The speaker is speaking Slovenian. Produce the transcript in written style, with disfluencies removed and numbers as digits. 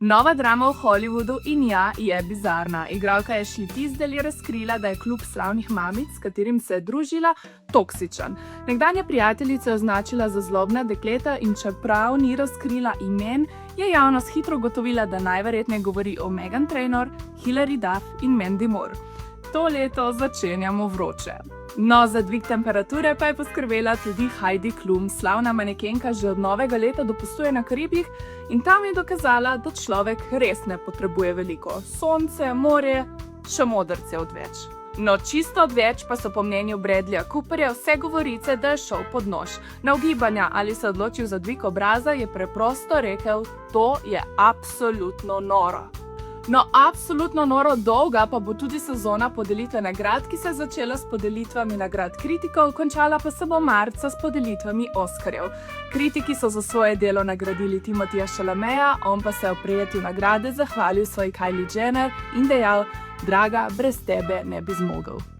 Nova drama v Hollywoodu in ja, je bizarna. Igralka Ashley Tisdale je razkrila, da je klub slavnih mamic, s katerim se je družila, toksičen. Nekdanja prijateljica je označila za zlobna dekleta in čeprav ni razkrila imen, je javnost hitro ugotovila, da najverjetneje govori o Meghan Trainor, Hilary Duff in Mandy Moore. To leto začenjamo vroče. No, za dvig temperature pa je poskrbela tudi Heidi Klum, slavna manekenka že od novega leta dopustuje na Karibih in tam je dokazala, da človek res ne potrebuje veliko. Sonce, morje, še modrce odveč. No, čisto odveč pa so po mnenju Bradleyja Cooperja vse govorice, da je šel pod nož. Na ugibanja, ali se odločil za dvig obraza, je preprosto rekel, to je absolutno noro. No, absolutno noro dolga pa bo tudi sezona podelitve nagrad, ki se je začela s podelitvami nagrad kritikov, končala pa se bo marca s podelitvami Oskarjev. Kritiki so za svoje delo nagradili Timotheja Chalameja, on pa se je ob prejetju nagrade zahvalil svoji Kylie Jenner in dejal, draga, brez tebe ne bi zmogel.